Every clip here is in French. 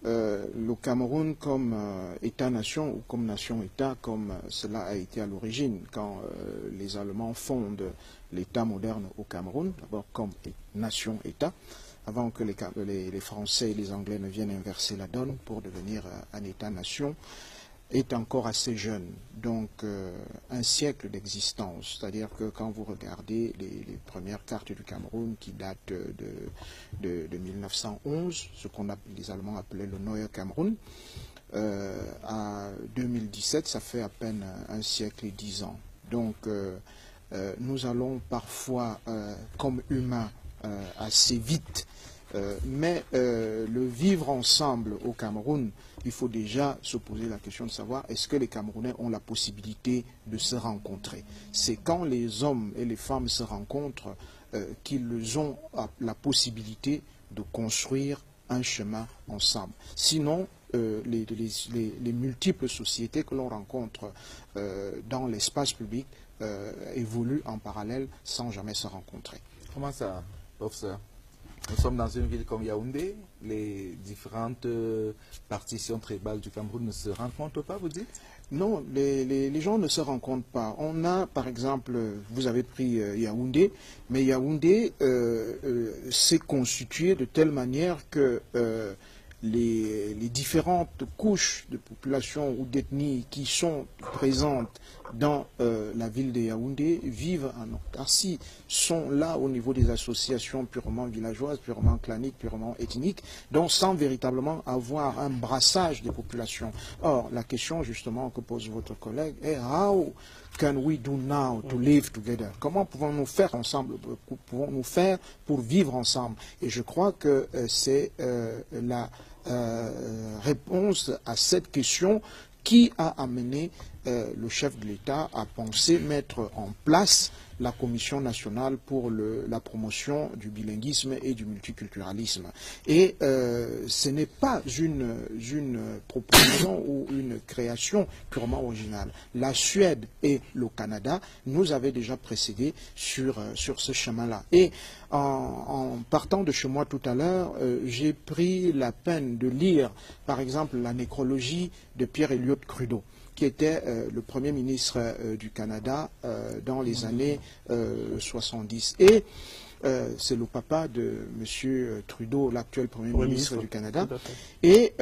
le Cameroun comme État-nation ou comme nation-État, comme cela a été à l'origine quand les Allemands fondent l'État moderne au Cameroun, d'abord comme nation-État, avant que les Français et les Anglais ne viennent inverser la donne pour devenir un État-nation, est encore assez jeune, donc un siècle d'existence. C'est-à-dire que quand vous regardez les premières cartes du Cameroun qui datent de 1911, ce qu'on les Allemands appelaient le Neue Cameroun, à 2017, ça fait à peine un siècle et 10 ans. Donc nous allons parfois, comme humains, assez vite, mais le vivre ensemble au Cameroun, il faut déjà se poser la question de savoir est-ce que les Camerounais ont la possibilité de se rencontrer. C'est quand les hommes et les femmes se rencontrent qu'ils ont la possibilité de construire un chemin ensemble. Sinon, les multiples sociétés que l'on rencontre dans l'espace public évoluent en parallèle sans jamais se rencontrer. Comment ça, professeur? Nous sommes dans une ville comme Yaoundé, les différentes partitions tribales du Cameroun ne se rencontrent pas, vous dites? Non, les gens ne se rencontrent pas. On a, par exemple, vous avez pris Yaoundé, mais Yaoundé s'est constitué de telle manière que les différentes couches de population ou d'ethnie qui sont présentes dans la ville de Yaoundé vivent en autarcie, sont là au niveau des associations purement villageoises, purement claniques, purement ethniques, donc sans véritablement avoir un brassage des populations. Or, la question justement que pose votre collègue est « How can we do now to live together ?» Comment pouvons-nous faire ensemble, pouvons-nous faire pour vivre ensemble? Et je crois que c'est la réponse à cette question qui a amené le chef de l'État à penser mettre en place la Commission nationale pour la promotion du bilinguisme et du multiculturalisme. Et ce n'est pas une proposition ou une création purement originale. La Suède et le Canada nous avaient déjà précédés sur ce chemin-là. Et en partant de chez moi tout à l'heure, j'ai pris la peine de lire, par exemple, la nécrologie de Pierre Elliott Trudeau, qui était le Premier ministre du Canada dans les années 70. Et c'est le papa de M. Trudeau, l'actuel Premier ministre du Canada. Et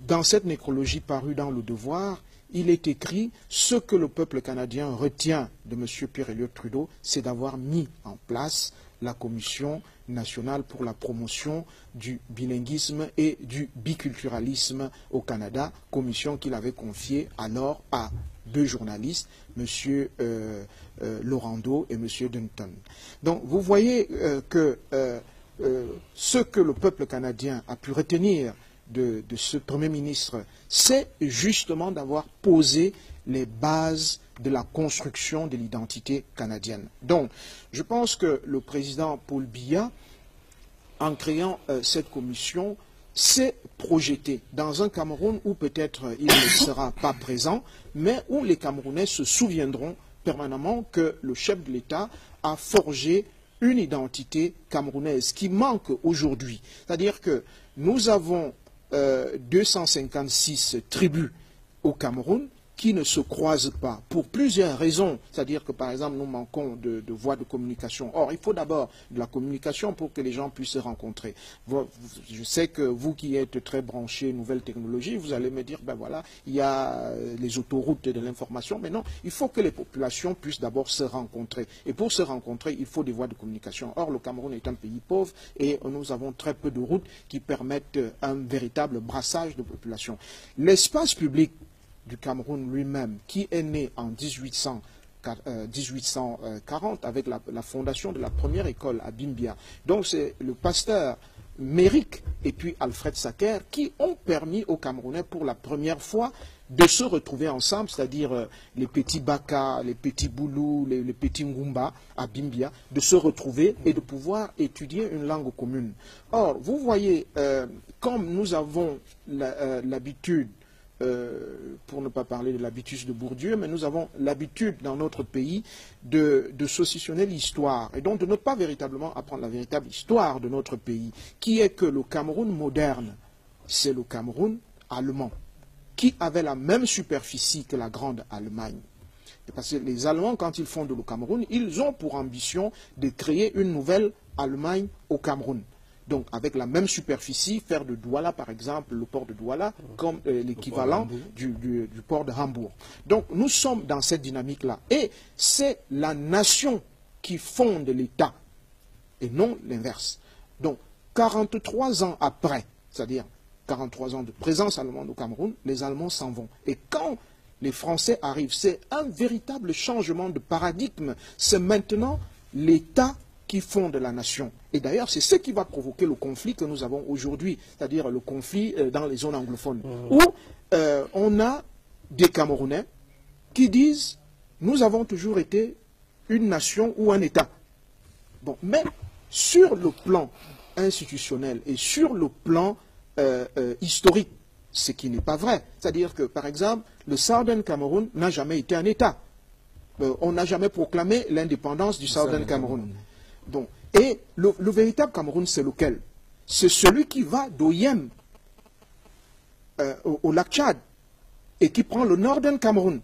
dans cette nécrologie parue dans Le Devoir, il est écrit « Ce que le peuple canadien retient de M. Pierre Elliott Trudeau, c'est d'avoir mis en place la Commission nationale pour la promotion du bilinguisme et du biculturalisme au Canada, commission qu'il avait confiée alors à deux journalistes, M. Laurando et M. Dunton. » Donc vous voyez que ce que le peuple canadien a pu retenir de ce Premier ministre, c'est justement d'avoir posé les bases de la construction de l'identité canadienne. Donc, je pense que le président Paul Biya, en créant cette commission, s'est projeté dans un Cameroun où peut-être il ne sera pas présent, mais où les Camerounais se souviendront permanemment que le chef de l'État a forgé une identité camerounaise qui manque aujourd'hui. C'est-à-dire que nous avons 256 tribus au Cameroun qui ne se croisent pas pour plusieurs raisons. C'est-à-dire que, par exemple, nous manquons de voies de communication. Or, il faut d'abord de la communication pour que les gens puissent se rencontrer. Je sais que vous qui êtes très branchés nouvelles technologies, vous allez me dire, ben voilà, il y a les autoroutes de l'information, mais non, il faut que les populations puissent d'abord se rencontrer. Et pour se rencontrer, il faut des voies de communication. Or, le Cameroun est un pays pauvre et nous avons très peu de routes qui permettent un véritable brassage de population. L'espace public du Cameroun lui-même, qui est né en 1840 avec la fondation de la première école à Bimbia. Donc c'est le pasteur Méric et puis Alfred Sacker qui ont permis aux Camerounais pour la première fois de se retrouver ensemble, c'est-à-dire les petits Baka, les petits Boulou, les petits Ngumba à Bimbia, de se retrouver et de pouvoir étudier une langue commune. Or, vous voyez, comme nous avons l'habitude, pour ne pas parler de l'habitus de Bourdieu, mais nous avons l'habitude dans notre pays de saucissonner l'histoire et donc de ne pas véritablement apprendre la véritable histoire de notre pays, qui est que le Cameroun moderne c'est le Cameroun allemand, qui avait la même superficie que la Grande Allemagne. Parce que les Allemands, quand ils fondent le Cameroun, ils ont pour ambition de créer une nouvelle Allemagne au Cameroun. Donc, avec la même superficie, faire de Douala, par exemple, le port de Douala, comme l'équivalent du port de Hambourg. Donc, nous sommes dans cette dynamique-là. Et c'est la nation qui fonde l'État, et non l'inverse. Donc, 43 ans après, c'est-à-dire 43 ans de présence allemande au Cameroun, les Allemands s'en vont. Et quand les Français arrivent, c'est un véritable changement de paradigme. C'est maintenant l'État qui fonde la nation. Et d'ailleurs, c'est ce qui va provoquer le conflit que nous avons aujourd'hui, c'est-à-dire le conflit dans les zones anglophones, où on a des Camerounais qui disent « nous avons toujours été une nation ou un État ». Bon, mais sur le plan institutionnel et sur le plan historique, ce qui n'est pas vrai. C'est-à-dire que, par exemple, le Southern Cameroun n'a jamais été un État. On n'a jamais proclamé l'indépendance du Southern Cameroun. Bon. Et le véritable Cameroun, c'est lequel? C'est celui qui va d'Oyem au lac Tchad et qui prend le Northern Cameroun.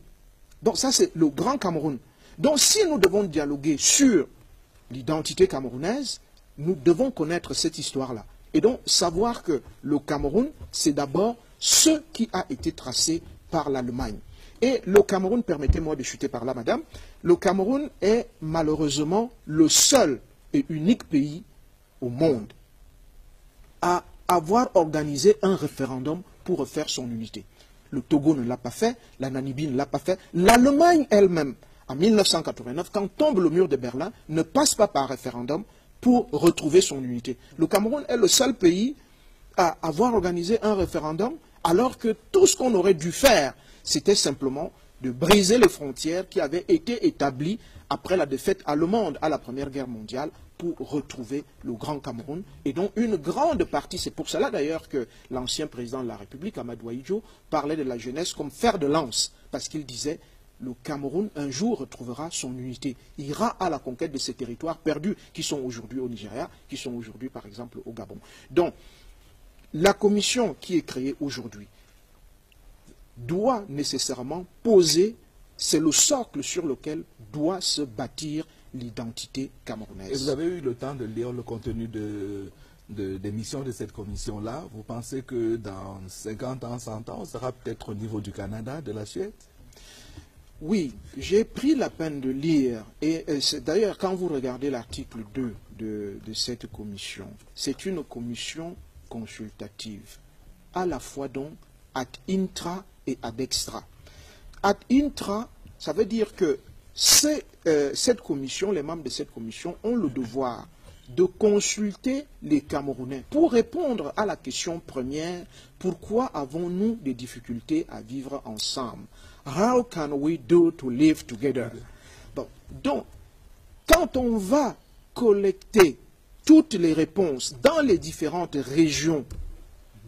Donc ça, c'est le grand Cameroun. Donc si nous devons dialoguer sur l'identité camerounaise, nous devons connaître cette histoire-là. Et donc savoir que le Cameroun, c'est d'abord ce qui a été tracé par l'Allemagne. Et le Cameroun, permettez-moi de chuter par là, madame, le Cameroun est malheureusement le seul et unique pays au monde à avoir organisé un référendum pour refaire son unité. Le Togo ne l'a pas fait, la Namibie ne l'a pas fait, l'Allemagne elle-même, en 1989, quand tombe le mur de Berlin, ne passe pas par référendum pour retrouver son unité. Le Cameroun est le seul pays à avoir organisé un référendum, alors que tout ce qu'on aurait dû faire, c'était simplement de briser les frontières qui avaient été établies après la défaite allemande à la Première Guerre mondiale pour retrouver le Grand Cameroun. Et donc une grande partie, c'est pour cela d'ailleurs que l'ancien président de la République, Amadou Ahidjo, parlait de la jeunesse comme fer de lance, parce qu'il disait le Cameroun un jour retrouvera son unité, ira à la conquête de ces territoires perdus qui sont aujourd'hui au Nigeria, qui sont aujourd'hui par exemple au Gabon. Donc la commission qui est créée aujourd'hui doit nécessairement poser, c'est le socle sur lequel doit se bâtir l'identité camerounaise. Et vous avez eu le temps de lire le contenu des missions de cette commission-là. Vous pensez que dans 50 ans, 100 ans, on sera peut-être au niveau du Canada, de la Suède? Oui, j'ai pris la peine de lire. Et d'ailleurs, quand vous regardez l'article 2 de cette commission, c'est une commission consultative, à la fois donc ad intra et ad extra. Ad intra, ça veut dire que cette commission, les membres de cette commission ont le devoir de consulter les Camerounais pour répondre à la question première, pourquoi avons-nous des difficultés à vivre ensemble? How can we do to live together? Bon, donc, quand on va collecter toutes les réponses dans les différentes régions,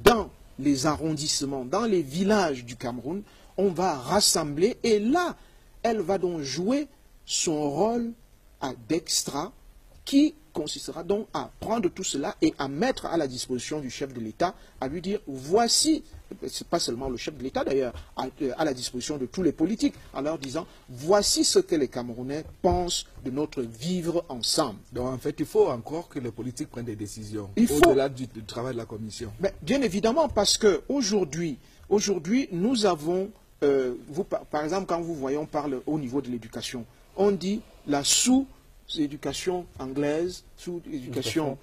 dans les arrondissements, dans les villages du Cameroun, on va rassembler et là, elle va donc jouer son rôle d'extra qui consistera donc à prendre tout cela et à mettre à la disposition du chef de l'État, à lui dire voici, c'est pas seulement le chef de l'État d'ailleurs, à la disposition de tous les politiques, en leur disant voici ce que les Camerounais pensent de notre vivre ensemble. Donc en fait, il faut encore que les politiques prennent des décisions au-delà du travail de la commission. Mais bien évidemment, parce qu'aujourd'hui, nous avons, par exemple, quand vous voyez, on parle au niveau de l'éducation, on dit la sous-éducation anglaise, sous-éducation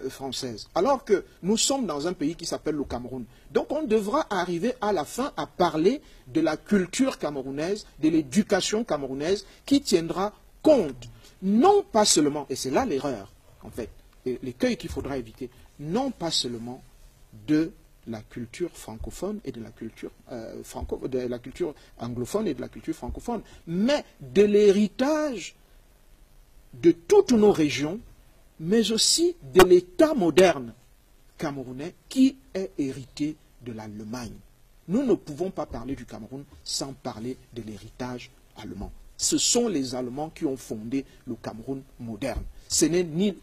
française. Alors que nous sommes dans un pays qui s'appelle le Cameroun. Donc on devra arriver à la fin à parler de la culture camerounaise, de l'éducation camerounaise, qui tiendra compte, non pas seulement, et c'est là l'erreur, en fait, l'écueil qu'il faudra éviter, non pas seulement de la culture francophone et de la culture, anglophone et de la culture francophone, mais de l'héritage de toutes nos régions, mais aussi de l'État moderne camerounais qui est hérité de l'Allemagne. Nous ne pouvons pas parler du Cameroun sans parler de l'héritage allemand. ce sont les Allemands qui ont fondé le Cameroun moderne. Ce n'est ni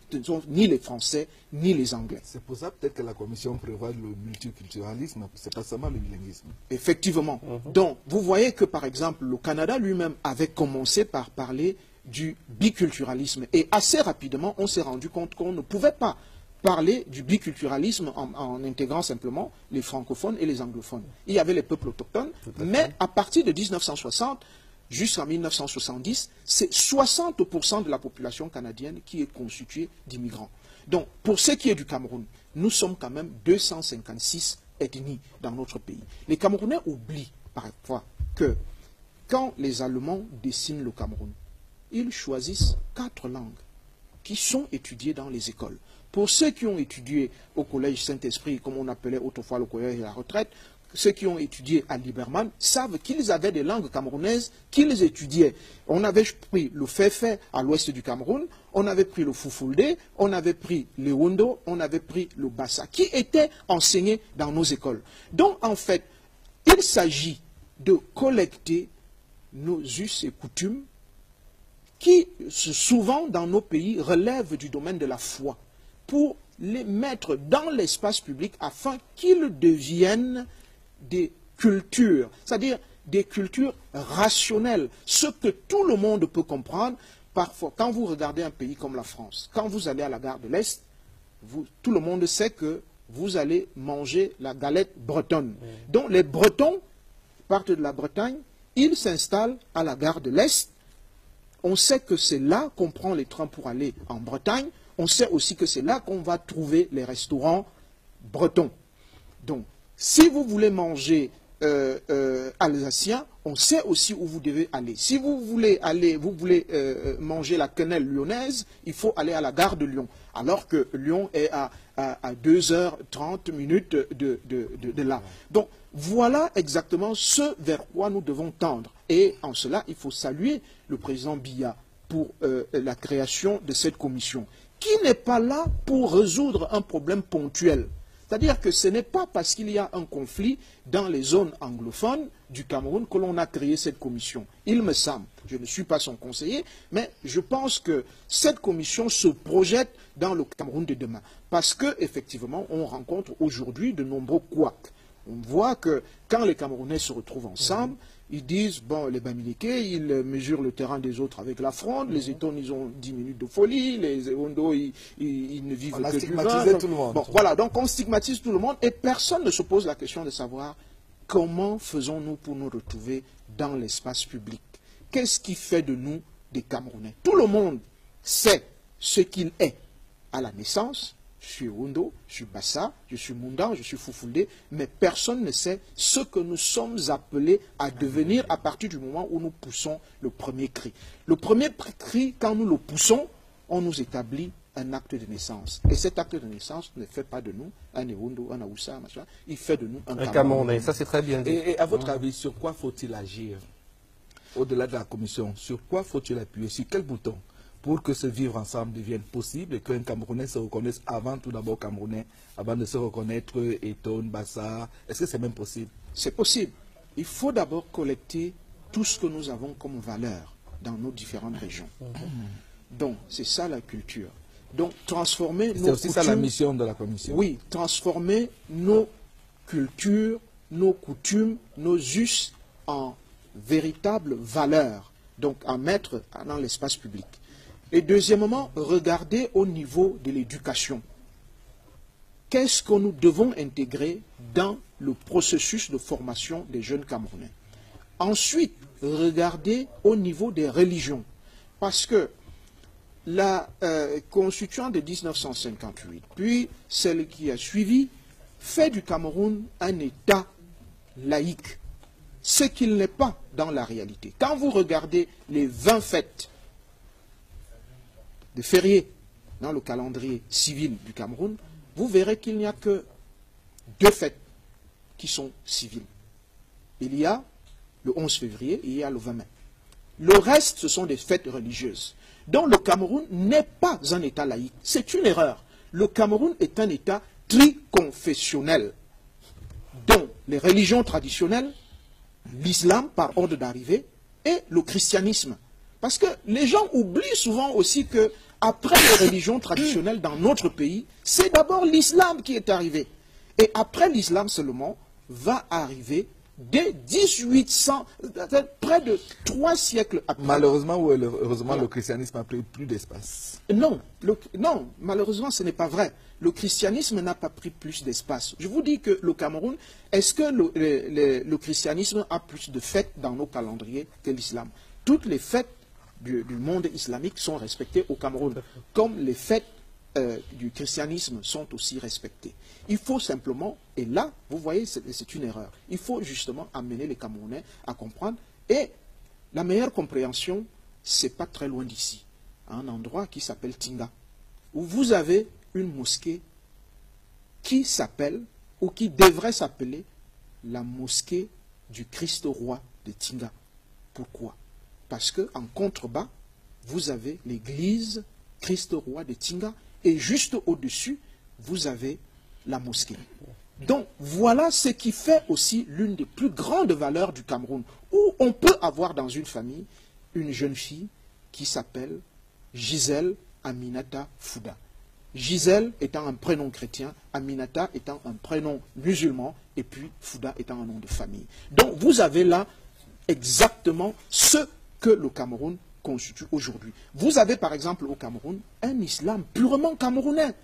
les Français, ni les Anglais. C'est pour ça peut-être que la Commission prévoit le multiculturalisme, c'est pas seulement le bilinguisme. Effectivement. Donc, vous voyez que, par exemple, le Canada lui-même avait commencé par parler du biculturalisme. Et assez rapidement, on s'est rendu compte qu'on ne pouvait pas parler du biculturalisme en intégrant simplement les francophones et les anglophones. Il y avait les peuples autochtones, mais à partir de 1960, jusqu'en 1970, c'est 60% de la population canadienne qui est constituée d'immigrants. Donc, pour ce qui est du Cameroun, nous sommes quand même 256 ethnies dans notre pays. Les Camerounais oublient parfois que quand les Allemands dessinent le Cameroun, ils choisissent 4 langues qui sont étudiées dans les écoles. Pour ceux qui ont étudié au Collège Saint-Esprit, comme on appelait autrefois le Collège de la retraite, ceux qui ont étudié à Liberman savent qu'ils avaient des langues camerounaises qu'ils étudiaient. On avait pris le Féfé à l'ouest du Cameroun, on avait pris le Fufulde, on avait pris le Wondo, on avait pris le Bassa, qui étaient enseignés dans nos écoles. Donc, en fait, il s'agit de collecter nos us et coutumes qui, souvent dans nos pays, relèvent du domaine de la foi, pour les mettre dans l'espace public afin qu'ils deviennent des cultures, c'est-à-dire des cultures rationnelles, ce que tout le monde peut comprendre. Parfois, quand vous regardez un pays comme la France, quand vous allez à la gare de l'Est, tout le monde sait que vous allez manger la galette bretonne. Donc les Bretons partent de la Bretagne, ils s'installent à la gare de l'Est. On sait que c'est là qu'on prend les trains pour aller en Bretagne. On sait aussi que c'est là qu'on va trouver les restaurants bretons. Donc, si vous voulez manger alsacien, on sait aussi où vous devez aller. Si vous voulez manger la quenelle lyonnaise, il faut aller à la gare de Lyon. Alors que Lyon est à 2h30 de là. Donc, voilà exactement ce vers quoi nous devons tendre. Et en cela, il faut saluer le président Biya pour la création de cette commission, qui n'est pas là pour résoudre un problème ponctuel. C'est-à-dire que ce n'est pas parce qu'il y a un conflit dans les zones anglophones du Cameroun que l'on a créé cette commission. Il me semble, je ne suis pas son conseiller, mais je pense que cette commission se projette dans le Cameroun de demain. Parce qu'effectivement, on rencontre aujourd'hui de nombreux couacs. On voit que quand les Camerounais se retrouvent ensemble, ils disent, bon, les Bamileke, ils mesurent le terrain des autres avec la fronde, les Étones, ils ont 10 minutes de folie, les Ewondo, ils ne vivent que du vin. Tout le monde. Bon, voilà, donc on stigmatise tout le monde et personne ne se pose la question de savoir comment faisons-nous pour nous retrouver dans l'espace public. Qu'est-ce qui fait de nous des Camerounais? Tout le monde sait ce qu'il est à la naissance. Je suis Wondo, je suis Bassa, je suis Mundan, je suis Fufulde, mais personne ne sait ce que nous sommes appelés à devenir à partir du moment où nous poussons le premier cri. Le premier cri, quand nous le poussons, on nous établit un acte de naissance. Et cet acte de naissance ne fait pas de nous un Ewondo, un Aoussa, machin, il fait de nous un Camerounais. Ça, c'est très bien dit. Et à votre avis, sur quoi faut-il agir? Au-delà de la commission, sur quoi faut-il appuyer? Sur quel bouton? Pour que ce vivre ensemble devienne possible et qu'un Camerounais se reconnaisse avant tout d'abord Camerounais, avant de se reconnaître Eton, Bassa. Est-ce que c'est même possible? C'est possible. Il faut d'abord collecter tout ce que nous avons comme valeur dans nos différentes régions. Donc, c'est ça la culture. Donc, transformer nos coutumes... C'est aussi ça la mission de la commission. Oui, transformer nos cultures, nos coutumes, nos us en véritables valeurs. Donc, à mettre dans l'espace public. Et deuxièmement, regarder au niveau de l'éducation. Qu'est-ce que nous devons intégrer dans le processus de formation des jeunes Camerounais? Ensuite, regarder au niveau des religions. Parce que la constituante de 1958, puis celle qui a suivi, fait du Cameroun un État laïque. Ce qu'il n'est pas dans la réalité. Quand vous regardez les 20 fêtes de fériés dans le calendrier civil du Cameroun, vous verrez qu'il n'y a que 2 fêtes qui sont civiles. Il y a le 11 février et il y a le 20 mai. Le reste, ce sont des fêtes religieuses. Donc le Cameroun n'est pas un État laïque. C'est une erreur. Le Cameroun est un État triconfessionnel, dont les religions traditionnelles, l'islam par ordre d'arrivée et le christianisme. Parce que les gens oublient souvent aussi que après les religions traditionnelles dans notre pays, c'est d'abord l'islam qui est arrivé. Et après l'islam seulement, va arriver dès 1800, près de 3 siècles après. Malheureusement ou heureusement, le christianisme a pris plus d'espace. Non, non, malheureusement, ce n'est pas vrai. Le christianisme n'a pas pris plus d'espace. Je vous dis que le Cameroun, est-ce que le christianisme a plus de fêtes dans nos calendriers que l'islam? Toutes les fêtes du monde islamique sont respectées au Cameroun, comme les fêtes du christianisme sont aussi respectées. Il faut simplement, et là, vous voyez, c'est une erreur, il faut justement amener les Camerounais à comprendre, et la meilleure compréhension, c'est pas très loin d'ici, à un endroit qui s'appelle Tinga, où vous avez une mosquée qui s'appelle, ou qui devrait s'appeler, la mosquée du Christ roi de Tinga. Pourquoi? Parce qu'en contrebas, vous avez l'église Christ roi de Tinga, et juste au-dessus, vous avez la mosquée. Donc, voilà ce qui fait aussi l'une des plus grandes valeurs du Cameroun, où on peut avoir dans une famille une jeune fille qui s'appelle Gisèle Aminata Fouda. Gisèle étant un prénom chrétien, Aminata étant un prénom musulman, et puis Fouda étant un nom de famille. Donc, vous avez là exactement ce que le Cameroun constitue aujourd'hui. Vous avez par exemple au Cameroun un islam purement camerounais.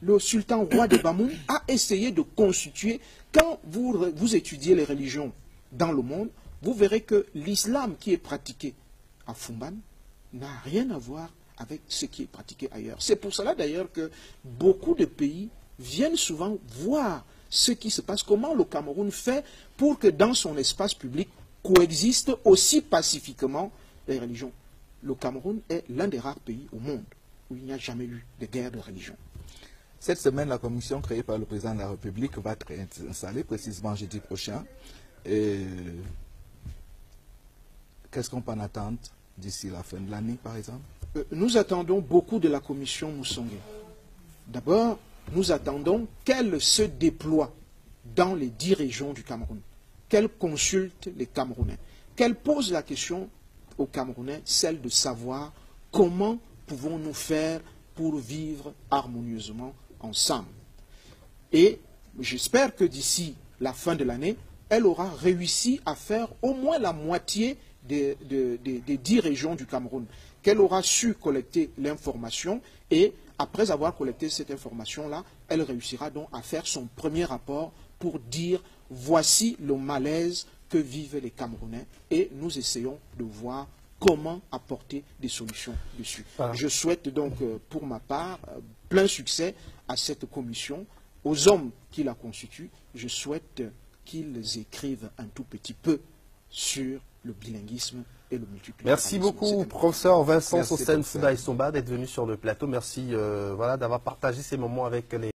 Le sultan roi de Bamoun a essayé de constituer, quand vous étudiez les religions dans le monde, vous verrez que l'islam qui est pratiqué à Fumban n'a rien à voir avec ce qui est pratiqué ailleurs. C'est pour cela d'ailleurs que beaucoup de pays viennent souvent voir ce qui se passe, comment le Cameroun fait pour que dans son espace public coexistent aussi pacifiquement les religions. Le Cameroun est l'un des rares pays au monde où il n'y a jamais eu de guerre de religion. Cette semaine, la commission créée par le président de la République va être installée, précisément jeudi prochain. Qu'est-ce qu'on peut en attendre d'ici la fin de l'année, par exemple? Nous attendons beaucoup de la commission Moussongé. D'abord, nous attendons qu'elle se déploie dans les 10 régions du Cameroun, qu'elle consulte les Camerounais, qu'elle pose la question aux Camerounais, celle de savoir comment pouvons-nous faire pour vivre harmonieusement ensemble. Et j'espère que d'ici la fin de l'année, elle aura réussi à faire au moins la moitié des 10 régions du Cameroun, qu'elle aura su collecter l'information et après avoir collecté cette information-là, elle réussira donc à faire son premier rapport pour dire voici le malaise que vivent les Camerounais et nous essayons de voir comment apporter des solutions dessus. Voilà. Je souhaite donc pour ma part plein succès à cette commission, aux hommes qui la constituent. Je souhaite qu'ils écrivent un tout petit peu sur le bilinguisme et le multiculturalisme. Merci beaucoup, professeur Vincent Sosen Fouda Essomba, d'être venu sur le plateau. Merci voilà, d'avoir partagé ces moments avec les